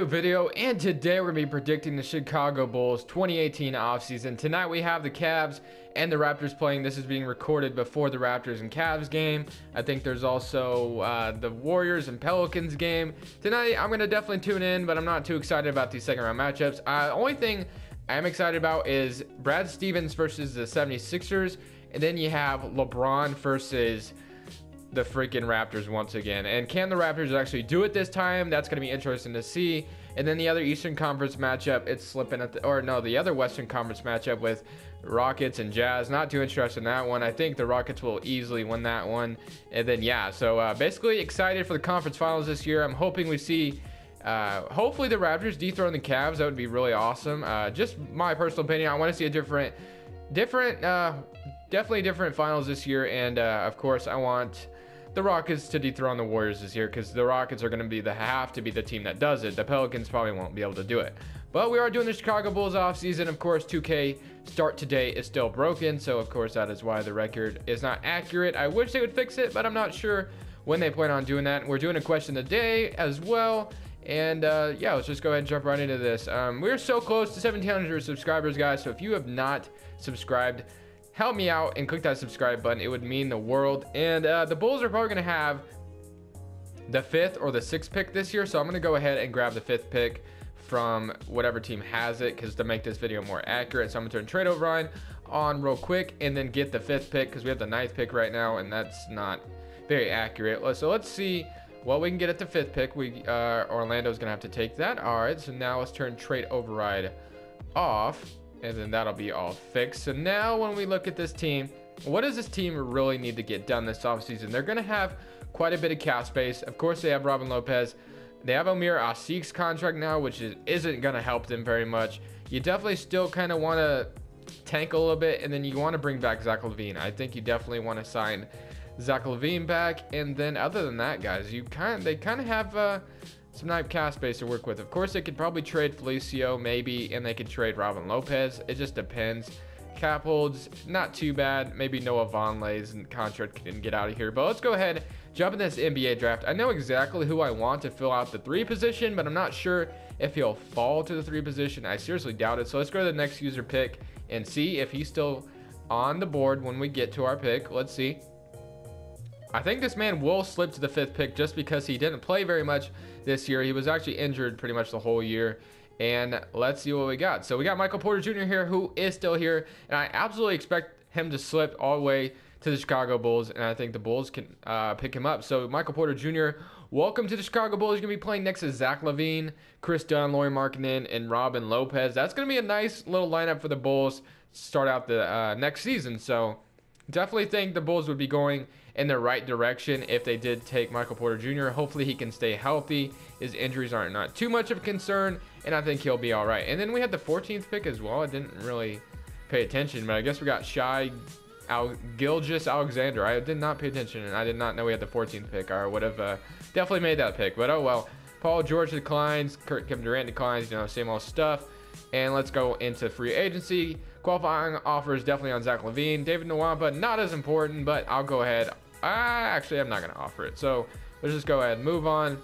new video, and today we're going to be predicting the Chicago Bulls 2018 offseason. Tonight we have the Cavs and the Raptors playing. This is being recorded before the Raptors and Cavs game. I think there's also the Warriors and Pelicans game. Tonight I'm going to definitely tune in, but I'm not too excited about these second round matchups. Only thing I'm excited about is Brad Stevens versus the 76ers, and then you have LeBron versus the freaking Raptors once again. And can the Raptors actually do it this time? That's going to be interesting to see. And then the other Eastern Conference matchup, it's slipping at the other Western Conference matchup with Rockets and Jazz. Not too interested in that one. I think the Rockets will easily win that one. And then yeah, so basically excited for the conference finals this year. I'm hoping we see hopefully the Raptors dethrone the Cavs. That would be really awesome. Just my personal opinion, I want to see a definitely different finals this year. And of course I want the Rockets to dethrone the Warriors this year, because the Rockets are going to have to be the team that does it. The Pelicans probably won't be able to do it. But we are doing the Chicago Bulls offseason. Of course, 2K start today is still broken, so of course that is why the record is not accurate. I wish they would fix it, but I'm not sure when they plan on doing that. We're doing a question of the day as well. And yeah, let's just go ahead and jump right into this. We're so close to 1,700 subscribers, guys, so if you have not subscribed, help me out and click that subscribe button. It would mean the world. And the Bulls are probably going to have the 5th or the 6th pick this year, so I'm going to go ahead and grab the 5th pick from whatever team has it, because to make this video more accurate. So I'm going to turn trade override on real quick and then get the 5th pick, because we have the 9th pick right now, and that's not very accurate. So let's see what we can get at the 5th pick. Orlando's going to have to take that. All right, so now let's turn trade override off, and then that'll be all fixed. So now when we look at this team, what does this team really need to get done this offseason? They're going to have quite a bit of cap space. Of course, they have Robin Lopez. They have Amir Asik's contract now, which isn't going to help them very much. You definitely still kind of want to tank a little bit, and then you want to bring back Zach LaVine. I think you definitely want to sign Zach LaVine back. And then other than that, guys, they kind of have some nice cap space to work with. Of course, they could probably trade Felicio maybe, and they could trade Robin Lopez. It just depends. Cap holds not too bad. Maybe Noah Vonleh's contract can get out of here. But let's go ahead, jump in this NBA draft. I know exactly who I want to fill out the 3 position, but I'm not sure if he'll fall to the 3 position. I seriously doubt it. So let's go to the next user pick and see if he's still on the board when we get to our pick. Let's see. I think this man will slip to the 5th pick just because he didn't play very much this year. He was actually injured pretty much the whole year. And let's see what we got. So we got Michael Porter Jr. here, who is still here. And I absolutely expect him to slip all the way to the Chicago Bulls. And I think the Bulls can pick him up. So Michael Porter Jr., welcome to the Chicago Bulls. You're going to be playing next to Zach LaVine, Chris Dunn, Lauri Markkanen, and Robin Lopez. That's going to be a nice little lineup for the Bulls to start out the next season. So definitely think the Bulls would be going in the right direction if they did take Michael Porter Jr. Hopefully he can stay healthy. His injuries aren't not too much of a concern, and I think he'll be all right. And then we had the 14th pick as well. I didn't really pay attention, but I guess we got Gilgeous Alexander. I did not pay attention, and I did not know we had the 14th pick. I would have definitely made that pick, but oh well. Paul George declines. Kevin Durant declines. Same old stuff. And let's go into free agency. Qualifying offers definitely on Zach LaVine. David Nwaba, not as important, but I'll go ahead. Actually, I'm not going to offer it. So let's just go ahead and move on.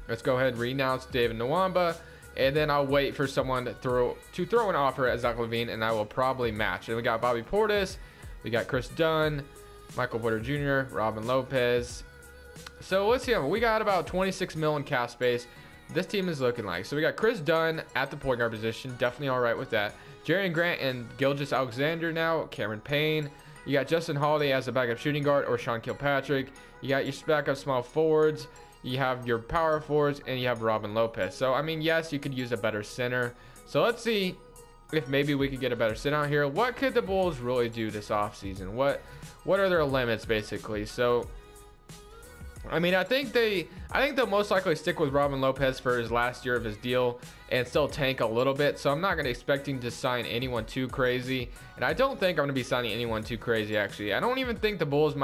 Let's go ahead and renounce David Nwaba. And then I'll wait for someone to throw an offer at Zach LaVine, and I will probably match. And we got Bobby Portis. We got Chris Dunn, Michael Porter Jr., Robin Lopez. So let's see. We got about 26 million cap space. This team is looking like. So we got Chris Dunn at the point guard position. Definitely all right with that. Jerian Grant and Gilgeous Alexander now. Cameron Payne. You got Justin Holiday as a backup shooting guard, or Sean Kilpatrick. You got your backup small forwards. You have your power forwards, and you have Robin Lopez. So, I mean, yes, you could use a better center. So let's see if maybe we could get a better center out here. What could the Bulls really do this offseason? What are their limits, basically? So I mean, I think they'll most likely stick with Robin Lopez for his last year of his deal and still tank a little bit. So I'm not going to expecting to sign anyone too crazy. And I don't think I'm going to be signing anyone too crazy, actually. I don't think the Bulls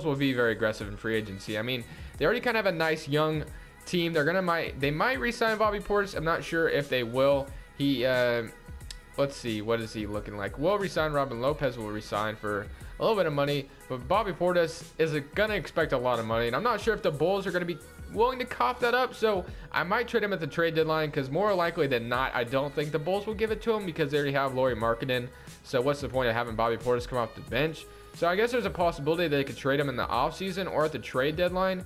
will be very aggressive in free agency. I mean, they already kind of have a nice young team. They might re-sign Bobby Portis. I'm not sure if they will. Let's see, what is he looking like? We'll resign Robin Lopez. Will resign for a little bit of money, but Bobby Portis is gonna expect a lot of money, and I'm not sure if the Bulls are gonna be willing to cough that up. So I might trade him at the trade deadline, because more likely than not, I don't think the Bulls will give it to him, because they already have Lauri Markkanen. So what's the point of having Bobby Portis come off the bench? So I guess there's a possibility they could trade him in the offseason or at the trade deadline.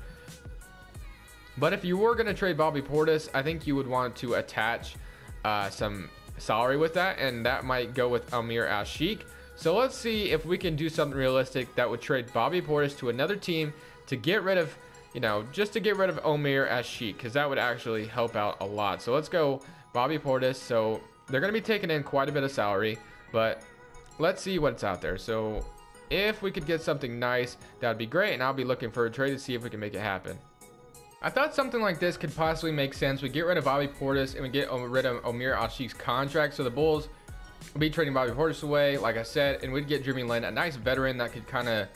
But if you were going to trade Bobby Portis, I think you would want to attach some salary with that, and that might go with Amir Ashiq. So let's see if we can do something realistic that would trade Bobby Portis to another team to get rid of, just to get rid of Amir Ashiq, because that would actually help out a lot. So let's go Bobby Portis. So they're going to be taking in quite a bit of salary, but let's see what's out there. So if we could get something nice, that'd be great, and I'll be looking for a trade to see if we can make it happen. I thought something like this could possibly make sense. We get rid of Bobby Portis and we get rid of Amir Ashiq's contract. So the Bulls will be trading Bobby Portis away, like I said, and we'd get Jeremy Lin, a nice veteran that could kind of,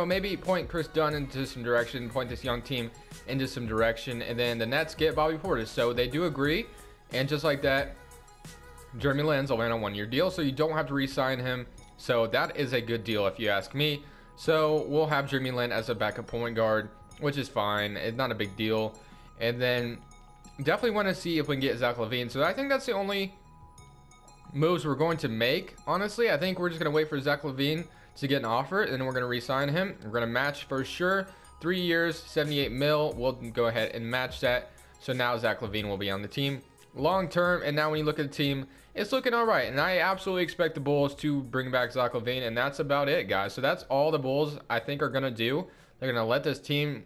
maybe point Chris Dunn into some direction, point this young team into some direction, and then the Nets get Bobby Portis. So they do agree, and just like that, Jeremy Lin's will land on a 1-year deal, so you don't have to re-sign him. So that is a good deal if you ask me. So we'll have Jeremy Lin as a backup point guard, which is fine. It's not a big deal. And then definitely want to see if we can get Zach LaVine. So I think that's the only moves we're going to make. Honestly, I think we're just going to wait for Zach LaVine to get an offer, and then we're going to re-sign him. We're going to match for sure. 3 years, 78 mil. We'll go ahead and match that. So now Zach LaVine will be on the team long term. And now when you look at the team, it's looking all right. And I absolutely expect the Bulls to bring back Zach LaVine. And that's about it, guys. So that's all the Bulls, I think, are going to do. They're going to let this team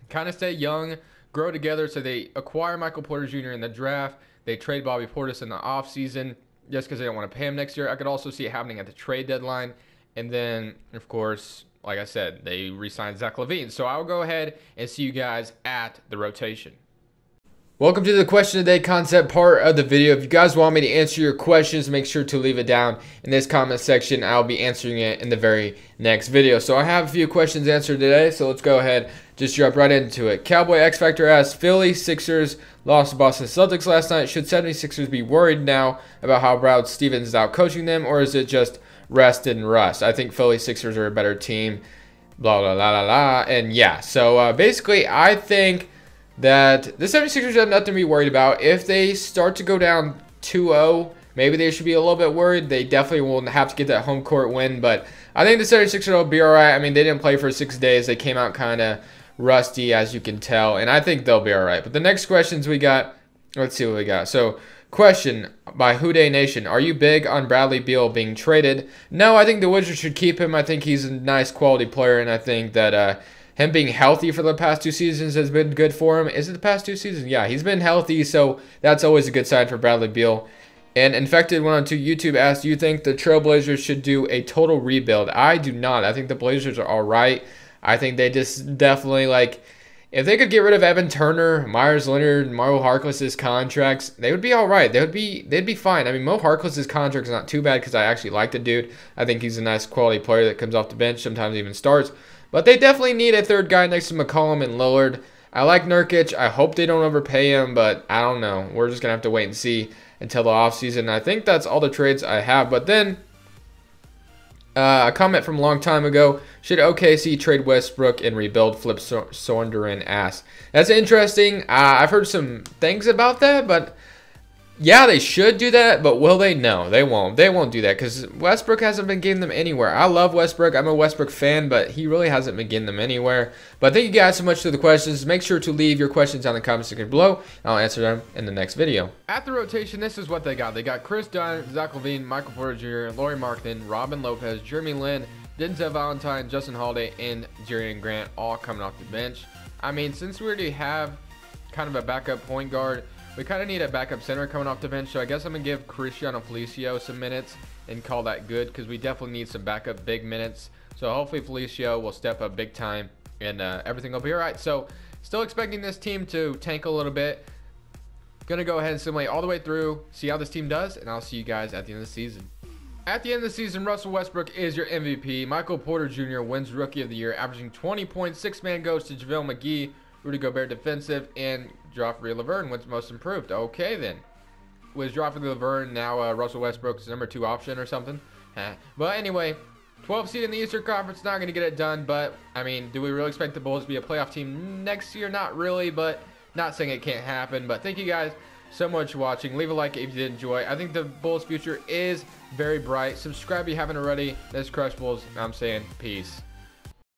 kind of stay young, grow together. So they acquire Michael Porter Jr. in the draft. They trade Bobby Portis in the offseason just because they don't want to pay him next year. I could also see it happening at the trade deadline. And then, of course, like I said, they re-signed Zach LaVine. So I'll go ahead and see you guys at the rotation. Welcome to the question of the day concept part of the video. If you guys want me to answer your questions, make sure to leave it down in this comment section. I'll be answering it in the very next video. So I have a few questions answered today, so let's go ahead, just jump right into it. Cowboy X Factor asks, Philly Sixers lost to Boston Celtics last night. Should 76ers be worried now about how Brad Stevens is out coaching them, or is it just rest and rust? I think Philly Sixers are a better team, blah, blah, blah, blah, blah. And yeah, so basically I think that the 76ers have nothing to be worried about. If they start to go down 2-0, maybe they should be a little bit worried. They definitely will have to get that home court win, but I think the 76ers will be all right. I mean, they didn't play for 6 days. They came out kind of rusty, as you can tell, and I think they'll be all right. But the next questions we got, let's see what we got. So, question by Houday Nation. Are you big on Bradley Beal being traded? No, I think the Wizards should keep him. I think he's a nice quality player, and I think that him being healthy for the past 2 seasons has been good for him. Is it the past 2 seasons? Yeah, he's been healthy, so that's always a good sign for Bradley Beal. And Infected112 YouTube asked, do you think the Trailblazers should do a total rebuild? I do not. I think the Blazers are all right. I think they just definitely, like, if they could get rid of Evan Turner, Myers Leonard, and Mo Harkless's contracts, they would be all right. They'd be fine. I mean, Mo Harkless's contract is not too bad because I actually like the dude. I think he's a nice quality player that comes off the bench, sometimes even starts. But they definitely need a third guy next to McCollum and Lillard. I like Nurkic. I hope they don't overpay him, but I don't know. We're just going to have to wait and see until the offseason. I think that's all the trades I have. But then, a comment from a long time ago. Should OKC trade Westbrook and rebuild? Flip Sonderin asks. That's interesting. I've heard some things about that, but yeah, they should do that, but will they? No, they won't. They won't do that because Westbrook hasn't been getting them anywhere. I love Westbrook. I'm a Westbrook fan, but he really hasn't been getting them anywhere. But thank you guys so much for the questions. Make sure to leave your questions down in the comment section below. I'll answer them in the next video. At the rotation, this is what they got. They got Chris Dunn, Zach LaVine, Michael Porter Jr., Lauri Markkanen, Robin Lopez, Jeremy Lin, Denzel Valentine, Justin Holiday, and Jerian Grant all coming off the bench. I mean, since we already have kind of a backup point guard, we kind of need a backup center coming off the bench, so I guess I'm going to give Cristiano Felicio some minutes and call that good because we definitely need some backup big minutes. So hopefully Felicio will step up big time and everything will be all right. So still expecting this team to tank a little bit. Going to go ahead and simulate all the way through, see how this team does, and I'll see you guys at the end of the season. At the end of the season, Russell Westbrook is your MVP. Michael Porter Jr. wins Rookie of the Year, averaging 20 points. 6-man goes to JaVale McGee, Rudy Gobert defensive, and Joffrey Laverne wins most improved. Okay, then. Was Joffrey Laverne now Russell Westbrook's #2 option or something? But anyway, 12th seed in the Eastern Conference, not going to get it done. But, I mean, do we really expect the Bulls to be a playoff team next year? Not really, but not saying it can't happen. But thank you guys so much for watching. Leave a like if you did enjoy. I think the Bulls' future is very bright. Subscribe if you haven't already. This is Crushables. I'm saying peace.